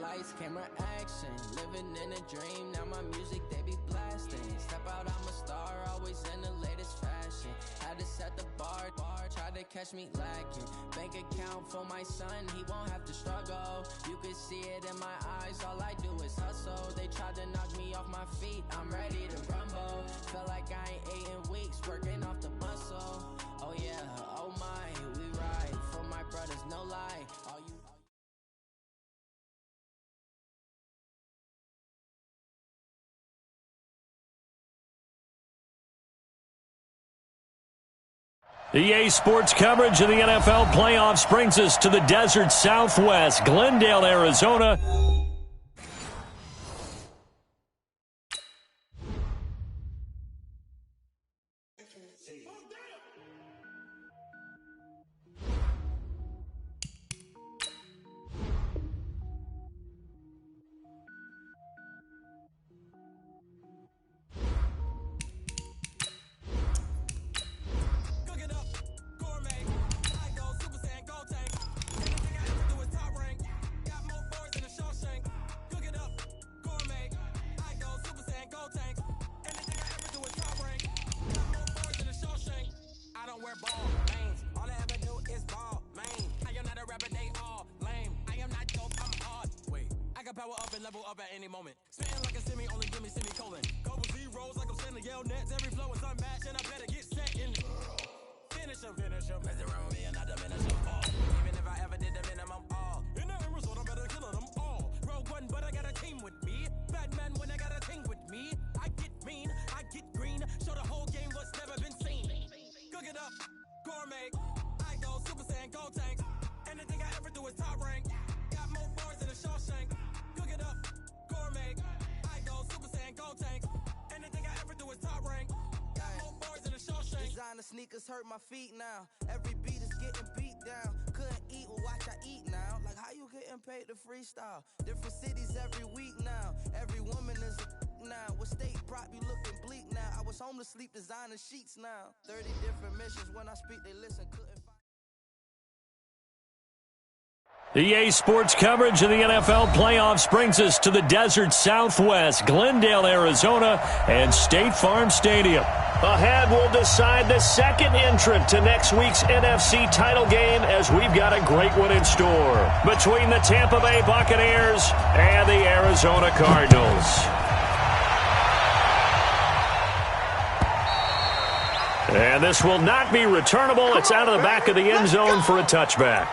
lights, camera, action. Living in a dream, now my music they be blasting. Step out, I'm a star, always in the latest fashion. Had to set the bar, try to catch me lacking. Bank account for my son, he won't have to struggle. You can see it in my eyes, all I do is hustle. They tried to knock me off my feet, I'm ready to rumble. Felt like I ain't ate in weeks, working off the muscle. Oh yeah, oh my, we ride for my brothers, no lie. All you EA Sports coverage of the NFL playoffs brings us to the desert Southwest, Glendale, Arizona. Power up and level up at any moment. Spitting like a semi, only give me semicolon. Couple zeros like I'm sending yell nets. Every flow is unmatched and I better get set in. Finish him. Mess around with me and I diminish them all. Even if I ever did the minimum all. In the Arizona, better kill them all. Rogue One, but I got a team with me. Batman when I got a team with me. I get mean, I get green. Show the whole game what's never been seen. Cook it up, gourmet. I go Super Saiyan, go tanks. Anything I ever do is top rank. Got more bars than a Shawshank. Cook it up, gourmet. I go Super Saiyan, go tanks. Anything I ever do is top rank. Got more bars than a Shawshank. Designer sneakers hurt my feet now. Every beat is getting beat down. Couldn't eat, well watch I eat now. Like how you getting paid to freestyle? Different cities every week now. Every woman is a now. What state prop you looking bleak now? I was home to sleep designer sheets now. 30 different missions when I speak they listen. Couldn't find EA Sports coverage of the NFL playoffs brings us to the desert Southwest, Glendale, Arizona, and State Farm Stadium. Ahead, we'll decide the second entrant to next week's NFC title game as we've got a great one in store between the Tampa Bay Buccaneers and the Arizona Cardinals. And this will not be returnable. It's out of the back of the end zone for a touchback.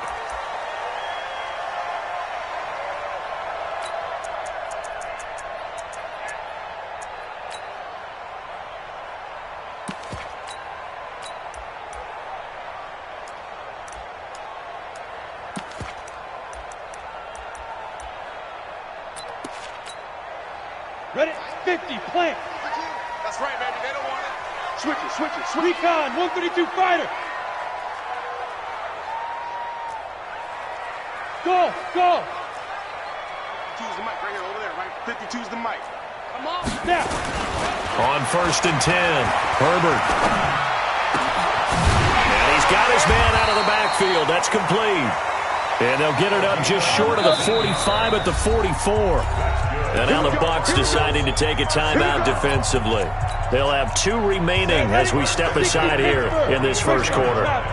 Ready? 50, plant. That's right, baby. They don't want it. Switch it. Recon, 132 fighter. Go. Choose the mic right here, over there, right? 52's the mic. Come on. Snap. On 1st and 10, Herbert. And he's got his man out of the backfield. That's complete. And they'll get it up just short of the 45 at the 44. And now the Bucs deciding to take a timeout defensively. They'll have 2 remaining as we step aside here in this first quarter. Here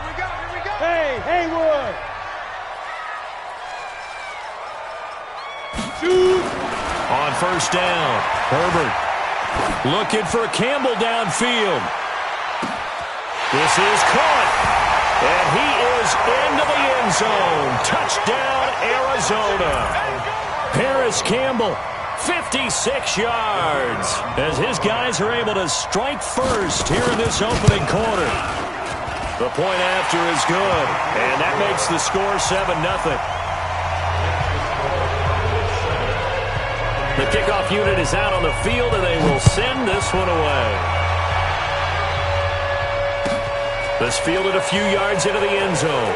we go. Hey, Haywood. Shoot. On 1st down, Herbert looking for Campbell downfield. This is caught. And he is into the end zone. Touchdown, Arizona. Paris Campbell, 56 yards, as his guys are able to strike first here in this opening quarter. The point after is good, and that makes the score 7-0. The kickoff unit is out on the field, and they will send this one away. This fielded a few yards into the end zone.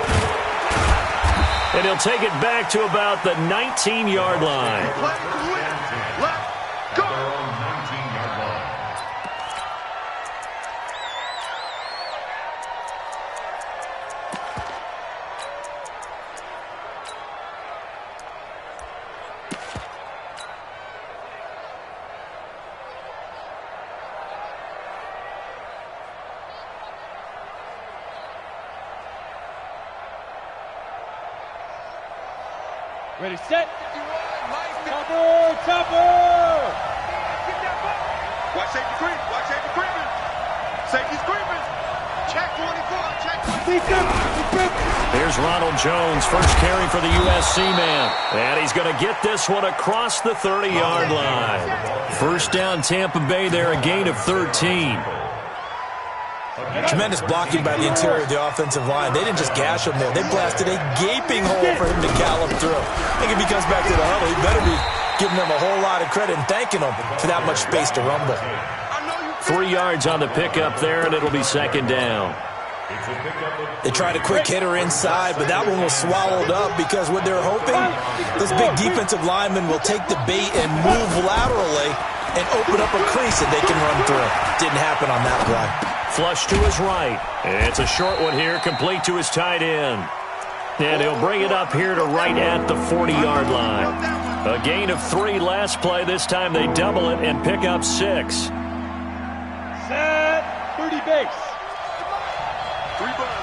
And he'll take it back to about the 19-yard line. Let's go. Ready, set. Chopper, chopper. Watch safety creep. Watch safety creeping. Safety's creeping. Check 24. Check 24. Here's Ronald Jones, first carry for the USC man. And he's going to get this one across the 30-yard line. First down, Tampa Bay there, a gain of 13. Tremendous blocking by the interior of the offensive line. They didn't just gash him there. They blasted a gaping hole for him to gallop through. I think if he comes back to the huddle, he better be giving them a whole lot of credit and thanking them for that much space to rumble. 3 yards on the pickup there, and it'll be second down. They tried a quick hitter inside, but that one was swallowed up because what they're hoping, this big defensive lineman will take the bait and move laterally and open up a crease that they can run through. Didn't happen on that play. Flush to his right. It's a short one here, complete to his tight end. And he'll bring it up here to right at the 40-yard line. A gain of 3 last play. This time they double it and pick up 6. Set. 30 base. 3 buns.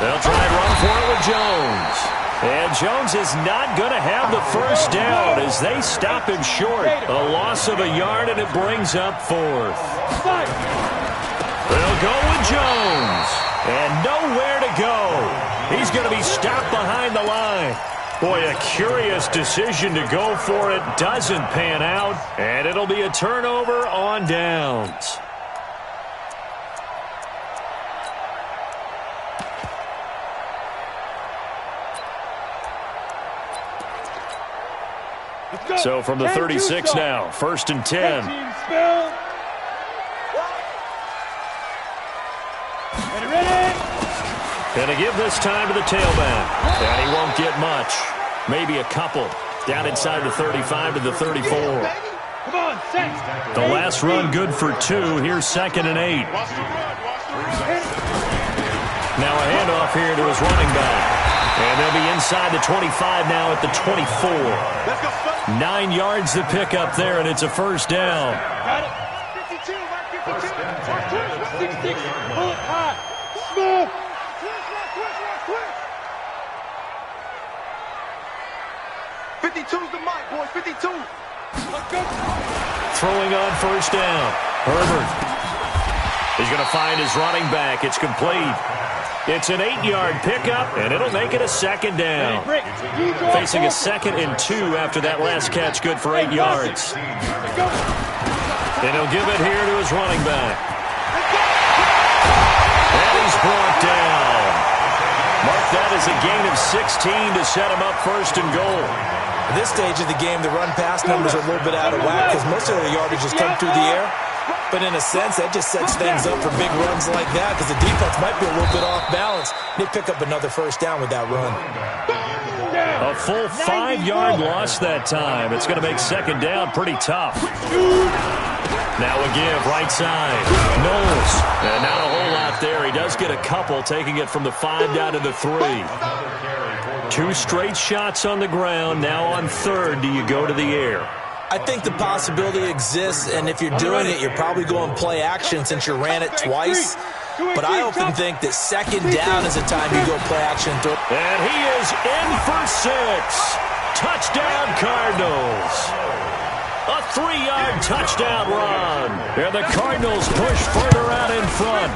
They'll try and run for it with Jones. And Jones is not going to have the first down as they stop him short. A loss of a yard, and it brings up 4th. They'll go with Jones. And nowhere to go. He's going to be stopped behind the line. Boy, a curious decision to go for it. Doesn't pan out. And it'll be a turnover on downs. So from the 36 now, 1st and 10. Gonna give this time to the tailback. And he won't get much. Maybe a couple. Down inside the 35 to the 34. Come on, set. The last run good for 2. Here's 2nd and 8. Now a handoff here to his running back. And they'll be inside the 25 now at the 24. 9 yards to pick up there, and it's a first down. Got it. 52, Mark 52. 66. Pull it high. Smooth. 52's the mic, boys. 52. Throwing on first down. Herbert. He's going to find his running back. It's complete. It's an 8-yard pickup, and it'll make it a second down. Facing a 2nd and 2 after that last catch, good for 8 yards. And he'll give it here to his running back. And he's brought down. Mark that as a gain of 16 to set him up 1st and goal. At this stage of the game, the run-pass numbers are a little bit out of whack because most of the yardage has come through the air. But in a sense, that just sets things up for big runs like that because the defense might be a little bit off balance. They pick up another first down with that run. A full 5-yard loss that time. It's going to make second down pretty tough. Now a give, right side. Knowles. And not a whole lot there. He does get a couple, taking it from the 5 down to the 3. 2 straight shots on the ground. Now on 3rd, do you go to the air? I think the possibility exists, and if you're doing it, you're probably going play action since you ran it twice. But I often think that 2nd down is the time you go play action. And he is in for 6. Touchdown, Cardinals. A 3-yard touchdown run. And the Cardinals push further out in front.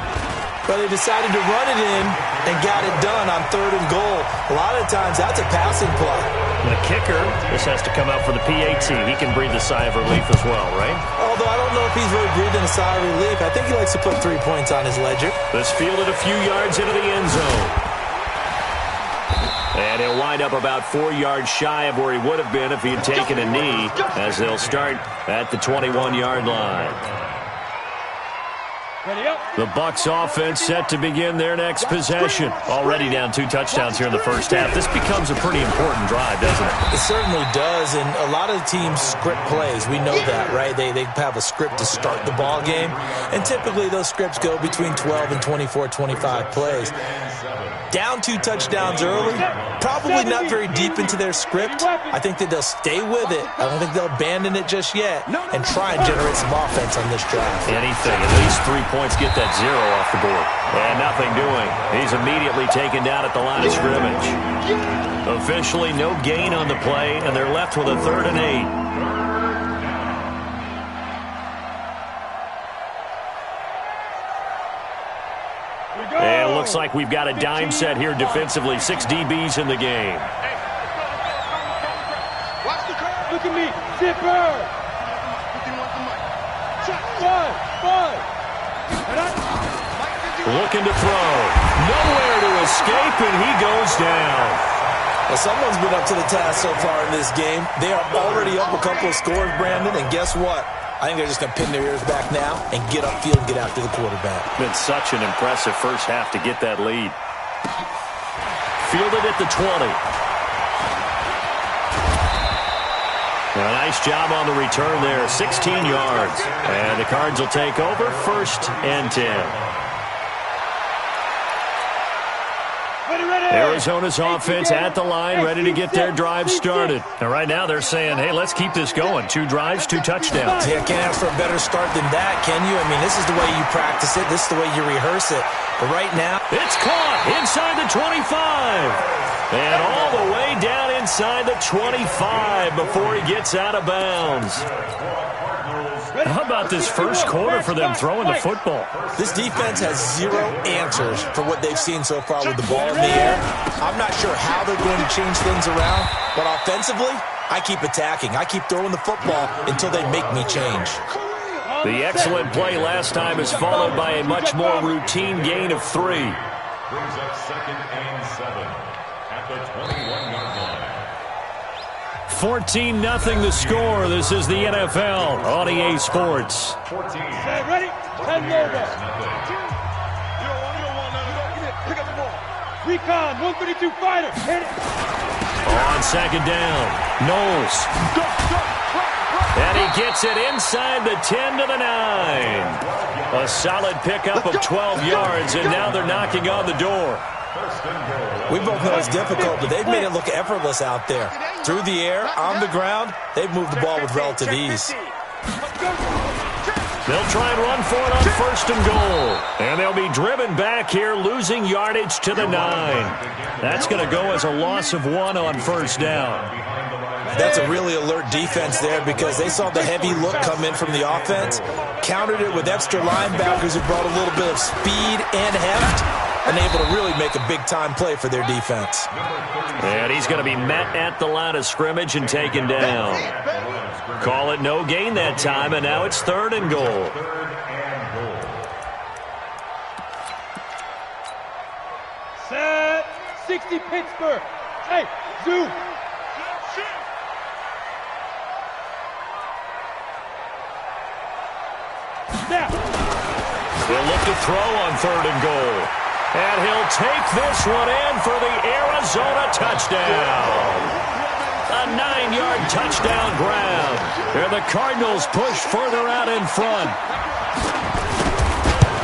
But they decided to run it in and got it done on 3rd and goal. A lot of times, that's a passing play. The kicker, this has to come out for the PAT. He can breathe a sigh of relief as well, right? Although I don't know if he's really breathing a sigh of relief. I think he likes to put 3 points on his ledger. This fielded a few yards into the end zone. And he'll wind up about 4 yards shy of where he would have been if he had taken a knee, as they'll start at the 21-yard line. The Bucs offense set to begin their next possession. Already down 2 touchdowns here in the first half. This becomes a pretty important drive, doesn't it? It certainly does, and a lot of teams script plays. We know that, right? They have a script to start the ball game, and typically those scripts go between 12 and 24, 25 plays. Down 2 touchdowns early, probably not very deep into their script. I think that they'll stay with it. I don't think they'll abandon it just yet and try and generate some offense on this drive. Anything, at least 3 points points, get that 0 off the board. And nothing doing. He's immediately taken down at the line of scrimmage. Officially no gain on the play, and they're left with a 3rd and 8. And it looks like we've got a dime set here defensively. 6 DBs in the game. Look at me, zipper. Five. Looking to throw. Nowhere to escape, and he goes down. Well, someone's been up to the task so far in this game. They are already up a couple of scores, Brandon, and guess what? I think they're just going to pin their ears back now and get upfield and get after the quarterback. Been such an impressive first half to get that lead. Fielded at the 20. A nice job on the return there, 16 yards. And the Cards will take over, 1st and 10. Arizona's offense at the line, ready to get their drive started. And right now they're saying, hey, let's keep this going. 2 drives, 2 touchdowns. Yeah, can't ask for a better start than that, can you? I mean, this is the way you practice it. This is the way you rehearse it. But right now, it's caught inside the 25. And all the way down inside the 25 before he gets out of bounds. How about this first quarter for them throwing the football? This defense has 0 answers for what they've seen so far with the ball in the air. I'm not sure how they're going to change things around, but offensively, I keep attacking. I keep throwing the football until they make me change. The excellent play last time is followed by a much more routine gain of 3. Brings up 2nd and 7 at the 21-yard line. 14-0 the score. This is the NFL on EA Sports. 14. Ready? 10 over. Pick up the ball. Recon, 132 fighter. Hit it. On 2nd down, Knowles. And he gets it inside the 10 to the 9. A solid pickup of 12 yards, and now they're knocking on the door. We both know it's difficult, but they've made it look effortless out there. Through the air, on the ground, they've moved the ball with relative ease. They'll try and run for it on 1st and goal. And they'll be driven back here, losing yardage to the 9. That's going to go as a loss of 1 on 1st down. That's a really alert defense there because they saw the heavy look come in from the offense, countered it with extra linebackers who brought a little bit of speed and heft, and able to really make a big-time play for their defense. And he's going to be met at the line of scrimmage and taken down. Call it no gain that time, and now it's 3rd and goal. Set. 60 Pittsburgh. Hey, zoom. Now. He'll look to throw on 3rd and goal. And he'll take this one in for the Arizona touchdown. A 9-yard touchdown grab. And the Cardinals push further out in front.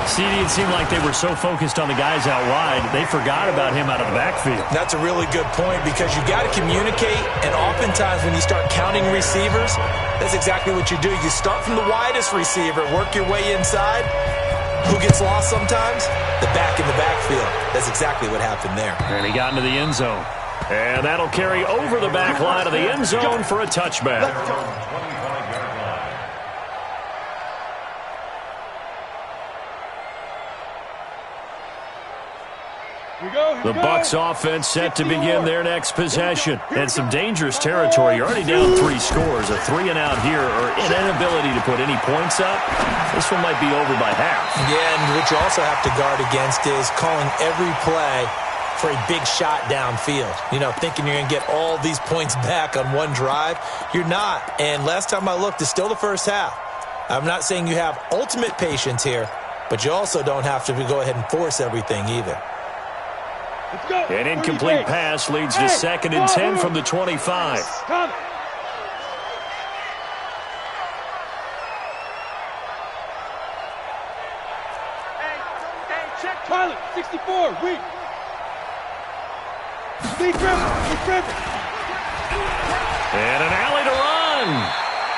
CD, it seemed like they were so focused on the guys out wide, they forgot about him out of the backfield. That's a really good point because you got to communicate, and oftentimes when you start counting receivers, that's exactly what you do. You start from the widest receiver, work your way inside. Who gets lost sometimes? The back in the backfield. That's exactly what happened there. And he got into the end zone. And that'll carry over the back line of the end zone for a touchback. The Bucs offense set to begin their next possession. And some dangerous territory. You're already down 3 scores. A 3-and-out here or an inability to put any points up. This one might be over by half. Yeah, and what you also have to guard against is calling every play for a big shot downfield. You know, thinking you're going to get all these points back on one drive. You're not. And last time I looked, it's still the first half. I'm not saying you have ultimate patience here, but you also don't have to go ahead and force everything either. An incomplete pass leads to 2nd and 10 from the 25. Pilot, 64, weak. Lee Griffin. And an alley to run.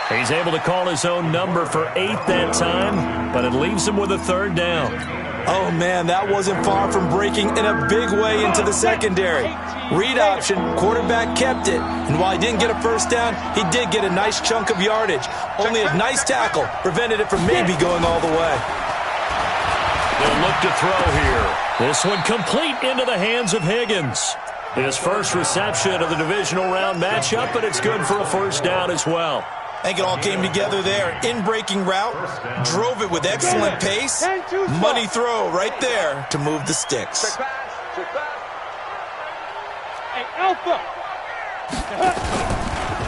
He's able to call his own number for 8 that time, but it leaves him with a 3rd down. Oh, man, that wasn't far from breaking in a big way into the secondary. Read option, quarterback kept it, and while he didn't get a 1st down, he did get a nice chunk of yardage. Only a nice tackle prevented it from maybe going all the way. They'll look to throw here. This one complete into the hands of Higgins. His first reception of the divisional round matchup, but it's good for a 1st down as well. I think it all came together there. In-breaking route, drove it with excellent pace. Money throw right there to move the sticks. Hey, Alpha!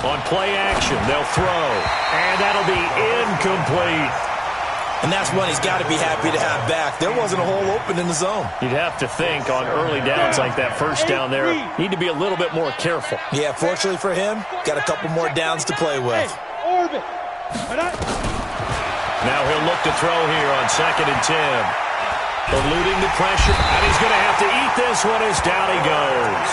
On play action, they'll throw, and that'll be incomplete. And that's one he's got to be happy to have back. There wasn't a hole open in the zone. You'd have to think on early downs like that 1st down there, need to be a little bit more careful. Yeah, fortunately for him, got a couple more downs to play with. Orbit! Now he'll look to throw here on 2nd and 10. Eluding the pressure, and he's going to have to eat this one as down he goes.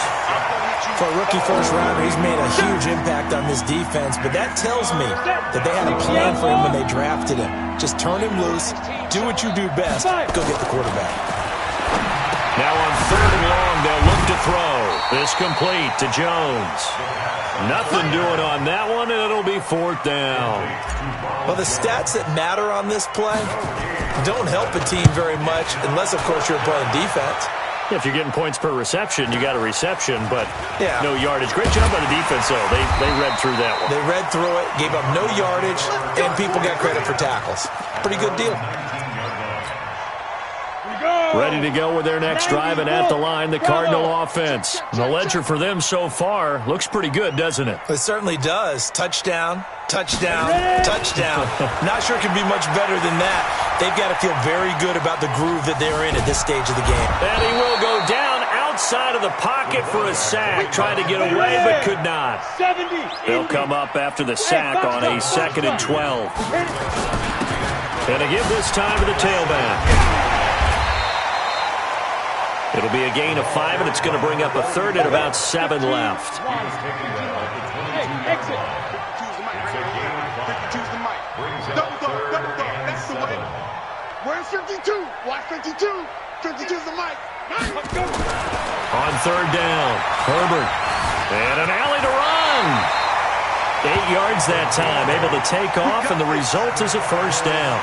For a rookie 1st rounder, he's made a huge impact on this defense, but that tells me that they had a plan for him when they drafted him. Just turn him loose, do what you do best, go get the quarterback. Now on 3rd and long, they'll look to throw. This complete to Jones. Nothing doing on that one, and it'll be 4th down. Well, the stats that matter on this play don't help a team very much, unless, of course, you're playing defense. If you're getting points per reception, you got a reception, but no yardage. Great job by the defense, though. They read through that one. They read through it, gave up no yardage, and people got credit for tackles. Pretty good deal. Ready to go with their next drive, and at the line, the Cardinal offense. And the ledger for them so far looks pretty good, doesn't it? It certainly does. Touchdown, touchdown, touchdown. Not sure it can be much better than that. They've got to feel very good about the groove that they're in at this stage of the game. And he will go down outside of the pocket for a sack. Tried to get away, but could not. They'll come up after the sack on a 2nd and 12. And to give this time to the tailback. It'll be a gain of 5, and it's going to bring up a 3rd and about 7 left. Hey, exit. That's the way. Where's 52? Watch 52. 52's the mic. On 3rd down, Herbert. And an alley to run. 8 yards that time, able to take off, and the result is a 1st down.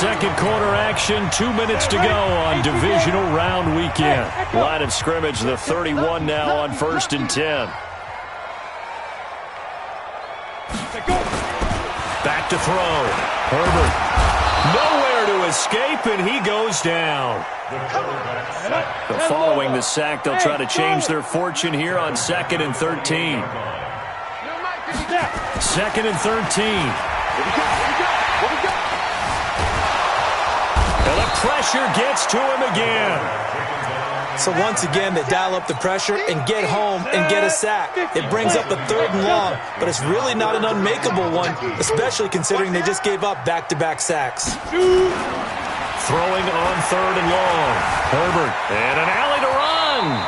2nd quarter action, 2 minutes to go on divisional round weekend. Line of scrimmage, the 31 now on 1st and 10. Back to throw. Herbert. Nowhere to escape, and he goes down. Following the sack, they'll try to change their fortune here on 2nd and 13. 2nd and 13. And the pressure gets to him again. So once again, they dial up the pressure and get home and get a sack. It brings up a 3rd and long, but it's really not an unmakeable one, especially considering they just gave up back-to-back sacks. Throwing on 3rd and long. Herbert, and an alley to run.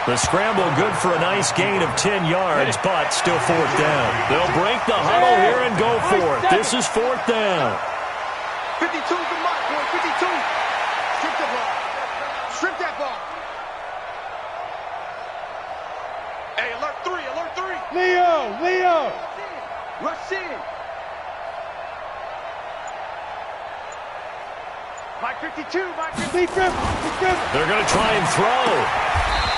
The scramble good for a nice gain of 10 yards, but still 4th down. They'll break the huddle here and go for it. This is 4th down. 52's the mark, boy. 52. Strip the ball. Strip that ball. Hey, alert 3, alert 3. Leo. Rush in. Mike 52, Mike 52. They're going to try and throw.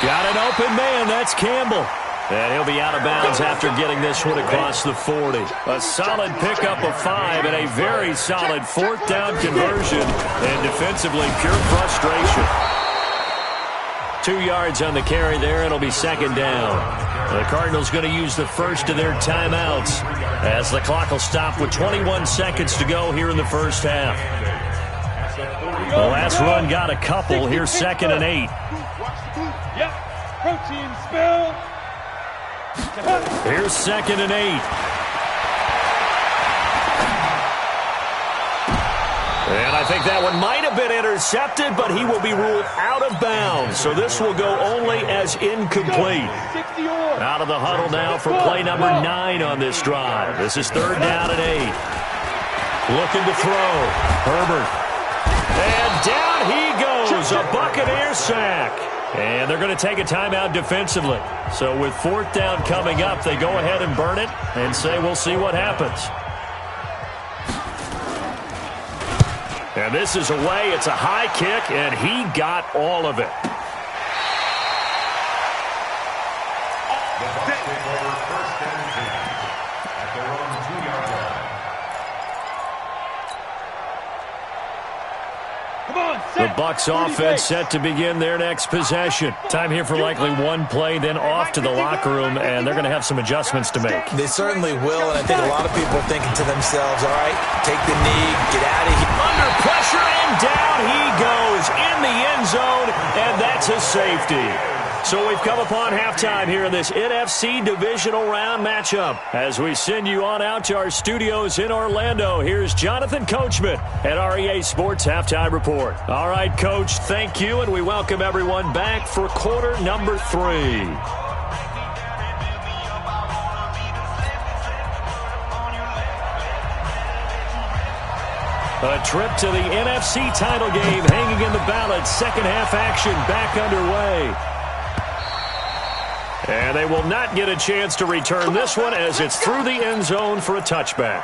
Got an open man. That's Campbell. And he'll be out of bounds after getting this one across the 40. A solid pickup of 5 and a very solid 4th down conversion. And defensively, pure frustration. 2 yards on the carry there. It'll be 2nd down. The Cardinals going to use the first of their timeouts as the clock will stop with 21 seconds to go here in the 1st half. The last run got a couple. Here's 2nd and 8. Yep. Protein spill. Here's 2nd and 8. And I think that one might have been intercepted, but he will be ruled out of bounds. So this will go only as incomplete. Out of the huddle now for play number 9 on this drive. This is 3rd down and 8. Looking to throw. Herbert. And down he goes. A Buccaneer sack. And they're going to take a timeout defensively. So with 4th down coming up, they go ahead and burn it and say we'll see what happens. And this is away. It's a high kick, and he got all of it. The Bucs offense set to begin their next possession. Time here for likely one play, then off to the locker room, and they're going to have some adjustments to make. They certainly will, and I think a lot of people are thinking to themselves, all right, take the knee, get out of here. Under pressure, and down he goes in the end zone, and that's a safety. So we've come upon halftime here in this NFC divisional round matchup. As we send you on out to our studios in Orlando, here's Jonathan Coachman at REA Sports Halftime Report. All right, Coach, thank you, and we welcome everyone back for quarter number 3. A trip to the NFC title game hanging in the balance. Second half action back underway. And they will not get a chance to return this one as it's through the end zone for a touchback.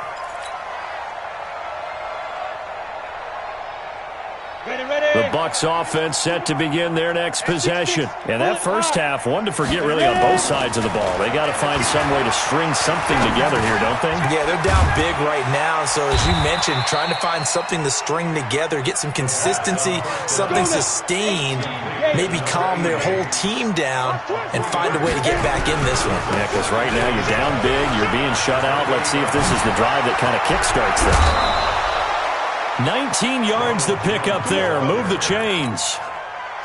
The Bucs offense set to begin their next possession. And that first half, one to forget really on both sides of the ball. They got to find some way to string something together here, don't they? Yeah, they're down big right now. So as you mentioned, trying to find something to string together, get some consistency, something sustained, maybe calm their whole team down and find a way to get back in this one. Yeah, because right now you're down big, you're being shut out. Let's see if this is the drive that kind of kickstarts them. 19 yards to pick up there. Move the chains.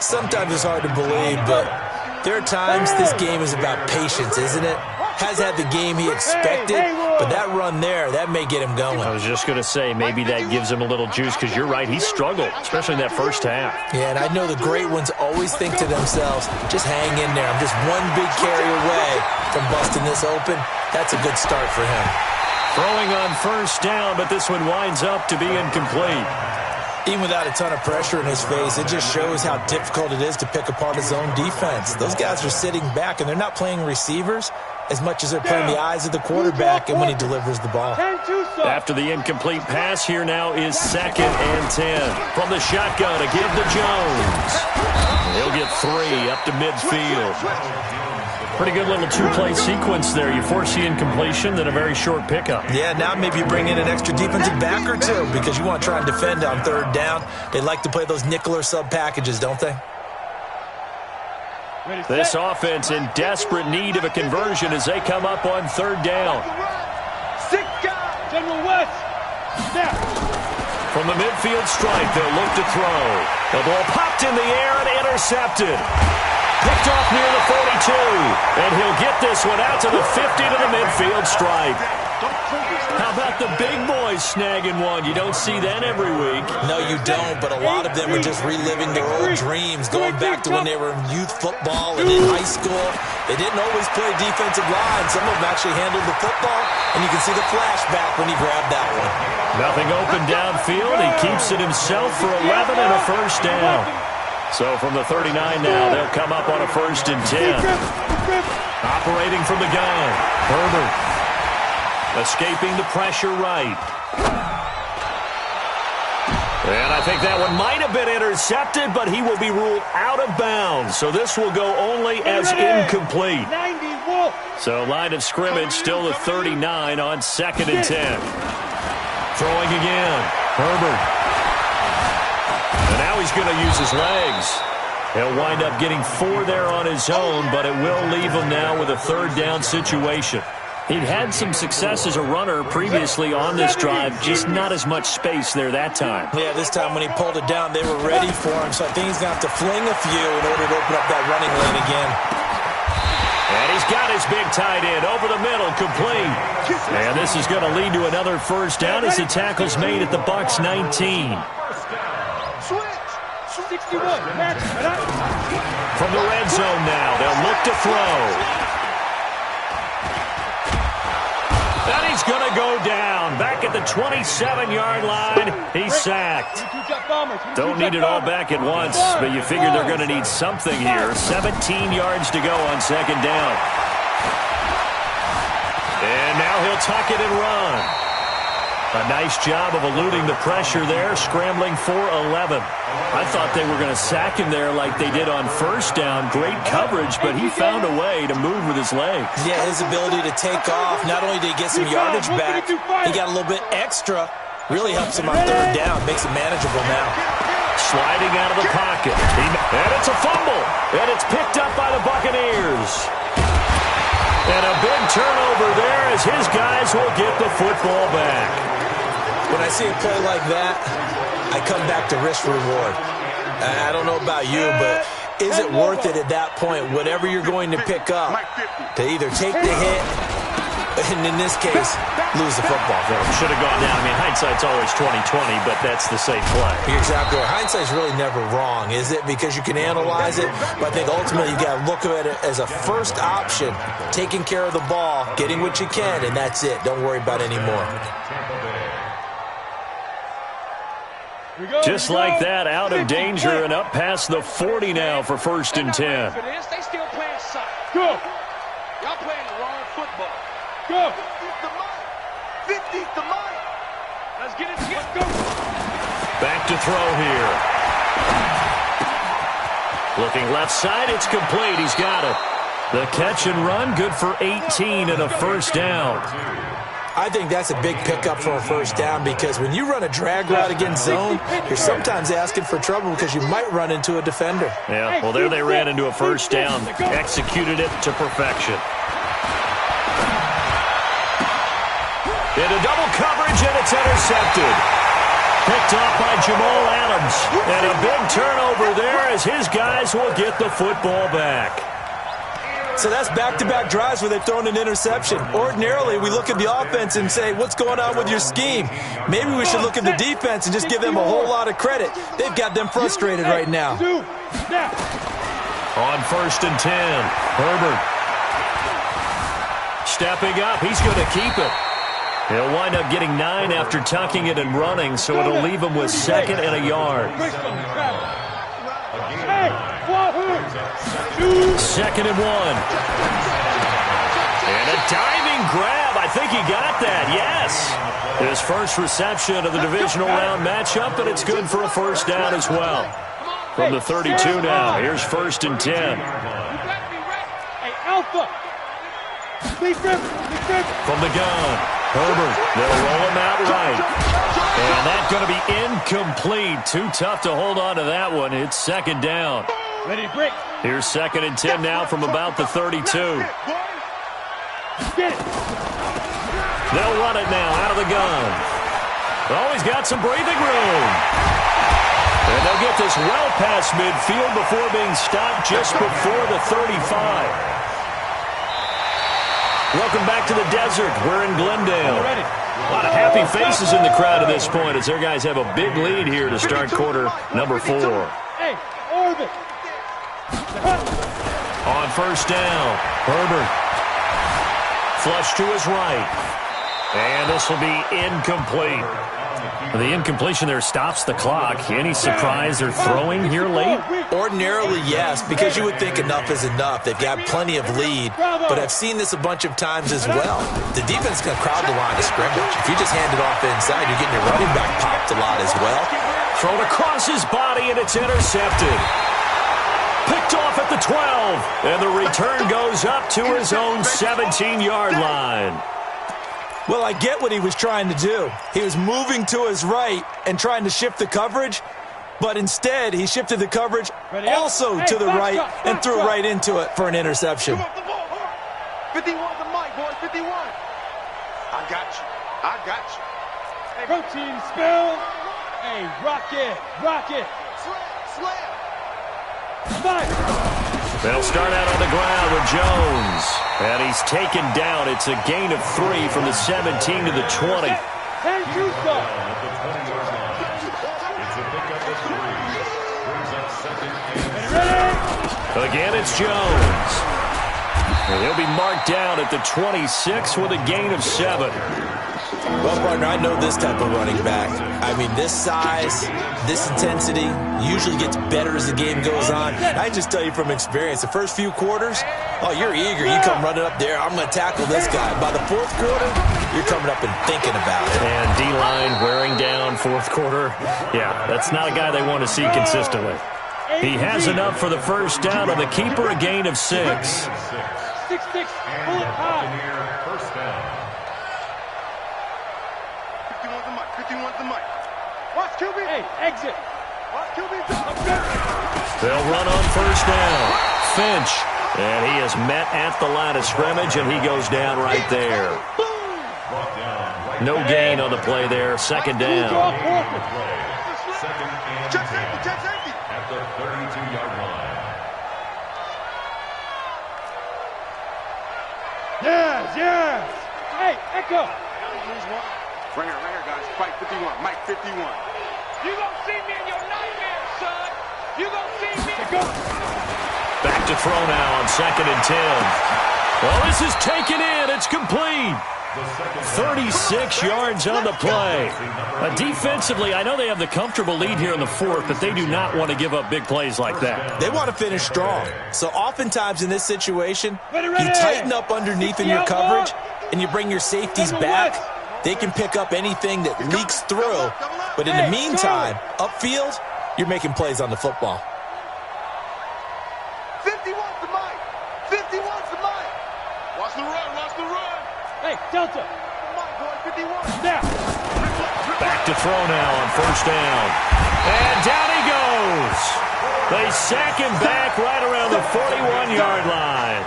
Sometimes it's hard to believe, but there are times this game is about patience, isn't it? Has had the game he expected, but that run there, that may get him going. I was just going to say, maybe that gives him a little juice, because you're right, he struggled, especially in that first half. Yeah, and I know the great ones always think to themselves, just hang in there. I'm just one big carry away from busting this open. That's a good start for him. Throwing on first down, but this one winds up to be incomplete. Even without a ton of pressure in his face, it just shows how difficult it is to pick apart his own defense. Those guys are sitting back, and they're not playing receivers as much as they're playing the eyes of the quarterback and when he delivers the ball. After the incomplete pass, here now is 2nd and 10. From the shotgun to give to Jones. He'll get 3 up to midfield. Pretty good little two-play sequence there. You force the incompletion, then a very short pickup. Yeah, now maybe you bring in an extra defensive back or two because you want to try and defend on 3rd down. They like to play those nickel or sub packages, don't they? This offense in desperate need of a conversion as they come up on 3rd down. General West. From the midfield stripe, they'll look to throw. The ball popped in the air and intercepted. Picked off near the 42, and he'll get this one out to the 50 to the midfield stripe. How about the big boys snagging one? You don't see that every week. No, you don't, but a lot of them are just reliving their old dreams, going back to when they were in youth football and in high school. They didn't always play defensive line. Some of them actually handled the football, and you can see the flashback when he grabbed that one. Nothing open downfield. He keeps it himself for 11 and a first down. So from the 39 now, they'll come up on a 1st and 10. Operating from the gun, Herbert. Escaping the pressure right. And I think that one might have been intercepted, but he will be ruled out of bounds. So this will go only as incomplete. So line of scrimmage still the 39 on 2nd and 10. Throwing again, Herbert. And now he's going to use his legs. He'll wind up getting 4 there on his own, but it will leave him now with a 3rd down situation. He'd had some success as a runner previously on this drive, just not as much space there that time. Yeah, this time when he pulled it down, they were ready for him, so I think he's going to have to fling a few in order to open up that running lane again. And he's got his big tight end over the middle, complete. And this is going to lead to another first down as the tackle's made at the Bucs 19. Switch. 61. Match. From the red zone now, they'll look to throw. And he's going to go down. Back at the 27-yard line, he's sacked. Don't need it all back at once, but you figure they're going to need something here. 17 yards to go on second down. And now he'll tuck it and run. A nice job of eluding the pressure there, scrambling for 11. I thought they were going to sack him there like they did on first down. Great coverage, but he found a way to move with his legs. Yeah, his ability to take off. Not only did he get some yardage back, he got a little bit extra. Really helps him on third down. Makes it manageable now. Sliding out of the pocket. And it's a fumble. And it's picked up by the Buccaneers. And a big turnover there as his guys will get the football back. When I see a play like that, I come back to risk reward. I don't know about you, but is it worth it at that point, whatever you're going to pick up, to either take the hit, and in this case, lose the football? Should have gone down. I mean, hindsight's always 20/20, but that's the safe play. You're exactly right. Hindsight's really never wrong, is it? Because you can analyze it, but I think ultimately you got to look at it as a first option, taking care of the ball, getting what you can, and that's it. Don't worry about any more. Just like that, out of danger and up past the 40 now for 1st and 10. They still playing soccer. Go. Y'all playing the wrong football. Go. 50's the mic. Let's get it. Let's go. Back to throw here. Looking left side, it's complete. He's got it. The catch and run, good for 18 and a first down. I think that's a big pickup for a first down because when you run a drag route against zone, you're sometimes asking for trouble because you might run into a defender. Yeah, well, there they ran into a first down. Executed it to perfection. Into double coverage, and it's intercepted. Picked off by Jamal Adams. And a big turnover there as his guys will get the football back. So that's back-to-back drives where they've thrown an interception. Ordinarily, we look at the offense and say, what's going on with your scheme? Maybe we should look at the defense and just give them a whole lot of credit. They've got them frustrated right now. On 1st and 10, Herbert. Stepping up, he's going to keep it. He'll wind up getting 9 after tucking it and running, so it'll leave him with 2nd and a yard. 2nd and 1. And a diving grab. I think he got that, yes. His first reception of the divisional round matchup, and it's good for a first down as well. From the 32 now, here's 1st and 10. Hey, Alpha. From the gun, Herbert, they'll roll him out right. And that's going to be incomplete. Too tough to hold on to that one. It's 2nd down. Ready to break. Here's 2nd and 10 now from about the 32. Get it. They'll run it now out of the gun. Oh, he's got some breathing room. And they'll get this well past midfield before being stopped just before the 35. Welcome back to the desert. We're in Glendale. A lot of happy faces in the crowd at this point as their guys have a big lead here to start quarter number 4. Hey, orbit. On 1st down, Herbert. Flush to his right. And this will be incomplete. The incompletion there stops the clock. Any surprise they're throwing here late? Ordinarily, yes, because you would think enough is enough. They've got plenty of lead, but I've seen this a bunch of times as well. The defense is going to crowd the line of scrimmage. If you just hand it off inside, you're getting your running back popped a lot as well. Thrown across his body, and it's intercepted. Picked off at the 12, and the return goes up to his own 17-yard line. Well, I get what he was trying to do. He was moving to his right and trying to shift the coverage, but instead he shifted the coverage also to the right and threw right into it for an interception. 51 the mic, boys, 51. I got you. I got you. Hey, protein spill. Hey, rock it. Rock it. Slam. Five. They'll start out on the ground with Jones. And he's taken down. It's a gain of 3 from the 17 to the 20. Again, it's Jones. And he'll be marked down at the 26 with a gain of 7. Well, partner, I know this type of running back. I mean, this size, this intensity usually gets better as the game goes on. I just tell you from experience, the first few quarters, oh, you're eager. You come running up there, I'm going to tackle this guy. By the fourth quarter, you're coming up and thinking about it. And D-line wearing down fourth quarter. Yeah, that's not a guy they want to see consistently. He has enough for the first down on the keeper, a gain of 6. 6-6, pull it high. First down. 51's the mic, 51's the mic. Watch QB. Hey, exit. Watch QB. They'll run on first down. Finch. And he is met at the line of scrimmage, and he goes down right there. No gain on the play there. Second down. Check safety. At the 32-yard line. Yes. Hey, Echo. Right here, guys. Fight 51. Mike 51. You gonna see me in your nightmare, son. You gonna see me. Back to throw now on 2nd and 10. Well, this is taken in. It's complete. 36 yards on the play. Defensively, I know they have the comfortable lead here in the fourth, but they do not want to give up big plays like that. They want to finish strong. So oftentimes in this situation, you tighten up underneath in your coverage, and you bring your safeties back. They can pick up anything that leaks through. But in the meantime, upfield, you're making plays on the football. 51's the mic. 51's the mic. Watch the run. Hey, Delta. Mic, boy, 51. Now. Back to throw now on first down. And down he goes. They sack him back right around the 41-yard line.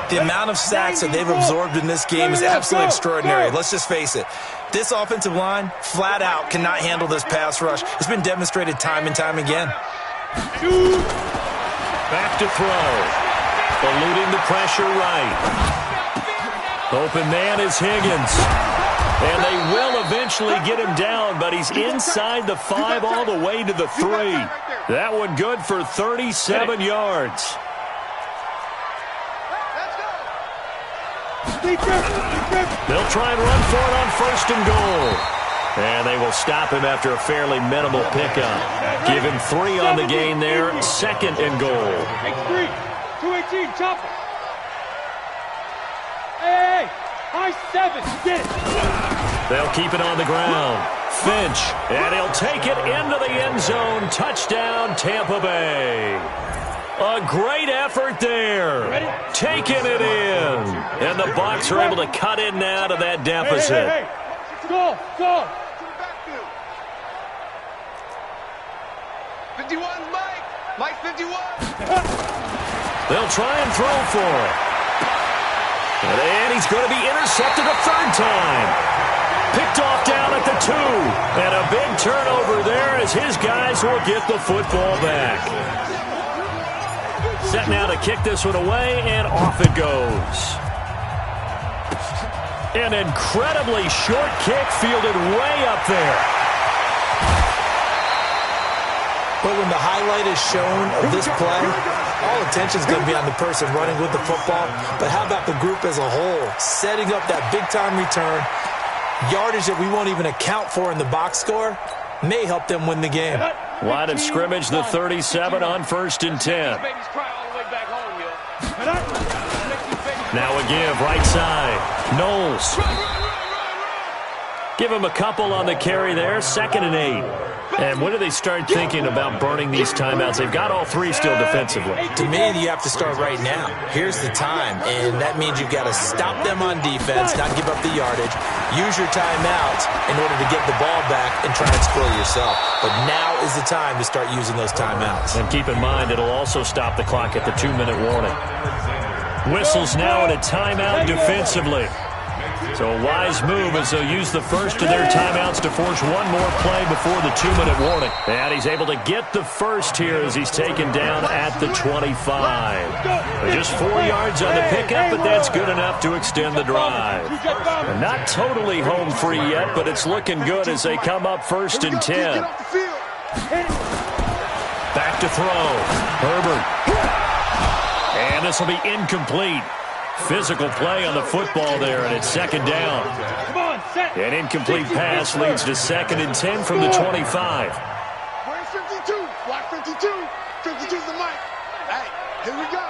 The amount of sacks that they've absorbed in this game is absolutely extraordinary. Let's just face it. This offensive line, flat out, cannot handle this pass rush. It's been demonstrated time and time again. Back to throw. Eluding the pressure right. Open man is Higgins. And they will eventually get him down, but he's inside the 5 all the way to the 3. That one good for 37 yards. They'll try and run for it on 1st and goal. And they will stop him after a fairly minimal pickup. Give him 3 on the gain there. 2nd and goal. X3, 218, chopper. Hey, high 7, get it. They'll keep it on the ground. Finch, and he'll take it into the end zone. Touchdown, Tampa Bay. A great effort there. Taking it in. And the Bucs are able to cut in now to that deficit. Hey. Go. 51's Mike 51. They'll try and throw for it. And he's going to be intercepted a 3rd time. Picked off down at the 2. And a big turnover there as his guys will get the football back. Set now to kick this one away, and off it goes. An incredibly short kick fielded way up there. But when the highlight is shown of this play, all attention is going to be on the person running with the football. But how about the group as a whole, setting up that big-time return, yardage that we won't even account for in the box score, may help them win the game. Line of scrimmage, the 37 on 1st and 10. Now a give, right side. Knowles. Give him a couple on the carry there, 2nd and 8. And when do they start thinking about burning these timeouts? They've got all 3 still defensively. To me, you have to start right now. Here's the time, and that means you've got to stop them on defense, not give up the yardage, use your timeouts in order to get the ball back and try and score yourself. But now is the time to start using those timeouts. And keep in mind, it'll also stop the clock at the 2-minute warning. Whistles now in a timeout defensively. So a wise move as they'll use the first of their timeouts to force one more play before the 2-minute warning. And he's able to get the first here as he's taken down at the 25. Just 4 yards on the pickup, but that's good enough to extend the drive. They're not totally home free yet, but it's looking good as they come up 1st and 10. Back to throw. Herbert. And this will be incomplete. Physical play on the football there, and it's 2nd down. An incomplete pass leads to 2nd and 10 from the 25. Where's 52? Block 52. 52's the mic. Hey, here we go.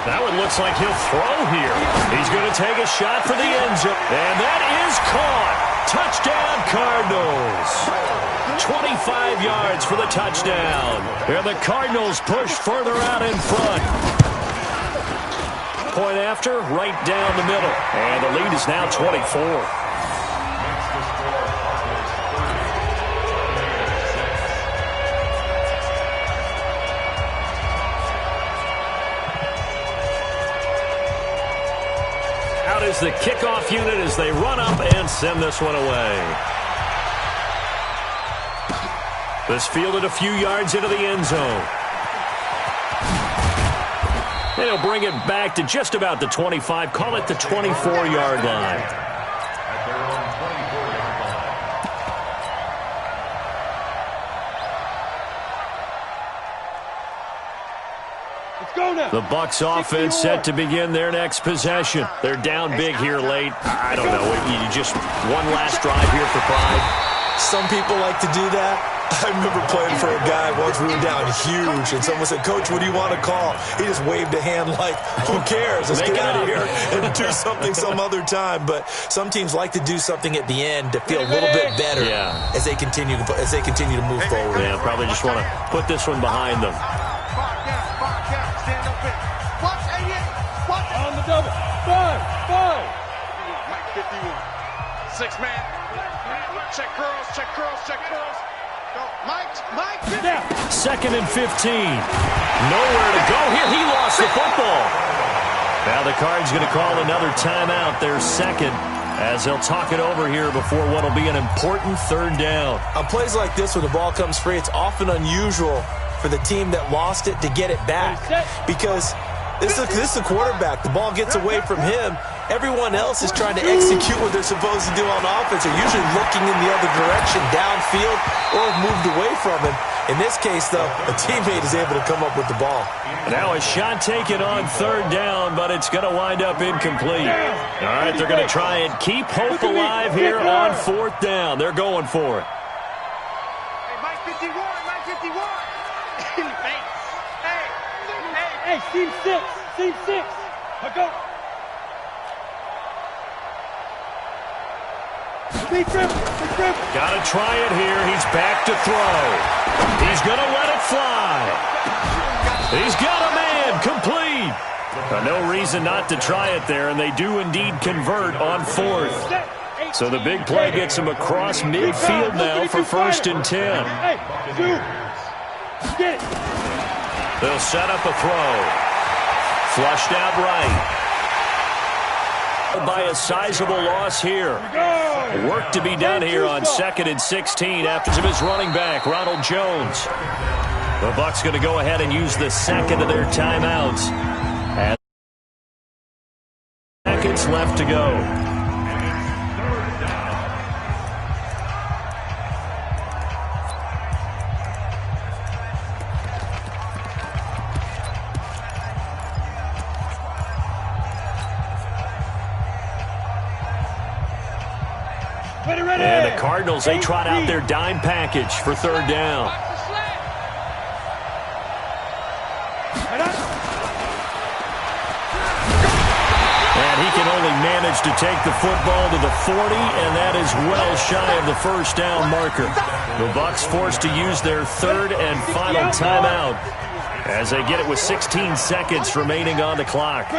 That one looks like he'll throw here. He's going to take a shot for the end zone. And that is caught. Touchdown, Cardinals. 25 yards for the touchdown. And the Cardinals push further out in front. Point after, right down the middle. And the lead is now 24. Out is the kickoff unit as they run up and send this one away. This fielded a few yards into the end zone. And he'll bring it back to just about the 25. Call it the 24-yard line. Let's go now. The Bucs offense set to begin their next possession. They're down big here late. I don't know. You just one last drive here for pride. Some people like to do that. I remember playing for a guy once. We were down huge, and someone said, "Coach, what do you want to call?" He just waved a hand like, "Who cares? Let's get out of here and do something some other time." But some teams like to do something at the end to feel a little bit better as they continue to move forward. Yeah, probably just want to put this one behind them. Stand up in. Watch 88. Watch On the double. 5. Mike 51. 6-man. Check curls, check curls, check curls. Go. Mike. 2nd and 15. Nowhere to go here. He lost the football. Now the Cards going to call another timeout. Their 2nd as they'll talk it over here before what will be an important 3rd down. On plays like this, when the ball comes free, it's often unusual for the team that lost it to get it back, because this is the quarterback. The ball gets away from him. Everyone else is trying to execute what they're supposed to do on offense. They're usually looking in the other direction, downfield, or moved away from him. In this case, though, a teammate is able to come up with the ball. Now a shot taken on 3rd down, but it's going to wind up incomplete. All right, they're going to try and keep hope alive here on 4th down. They're going for it. Hey, Mike 51. In the face. Hey, seam 6. Go. Big grip. Got to try it here. He's back to throw. He's going to let it fly. He's got a man. Complete. No reason not to try it there, and they do indeed convert on 4th. So the big play gets him across midfield now for 1st and 10. They'll set up a throw. Flushed out right. By a sizable loss here. Work to be done here on 2nd and 16 after his running back, Ronald Jones. The Bucs going to go ahead and use the 2nd of their timeouts. And seconds left to go. And the Cardinals, they trot out their dime package for 3rd down. And he can only manage to take the football to the 40, and that is well shy of the 1st down marker. The Bucs forced to use their 3rd and final timeout as they get it with 16 seconds remaining on the clock.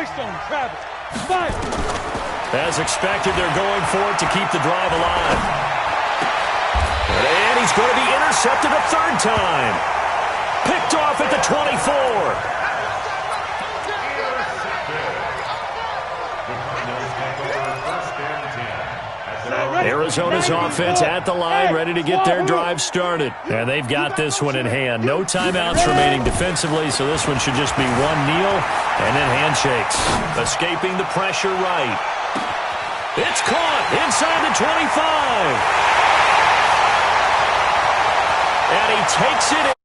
As expected, they're going for it to keep the drive alive. And he's going to be intercepted a 3rd time. Picked off at the 24. Arizona's offense at the line, ready to get their drive started. And they've got this one in hand. No timeouts remaining defensively, so this one should just be one kneel and then handshakes. Escaping the pressure right. It's caught inside the 25. And he takes it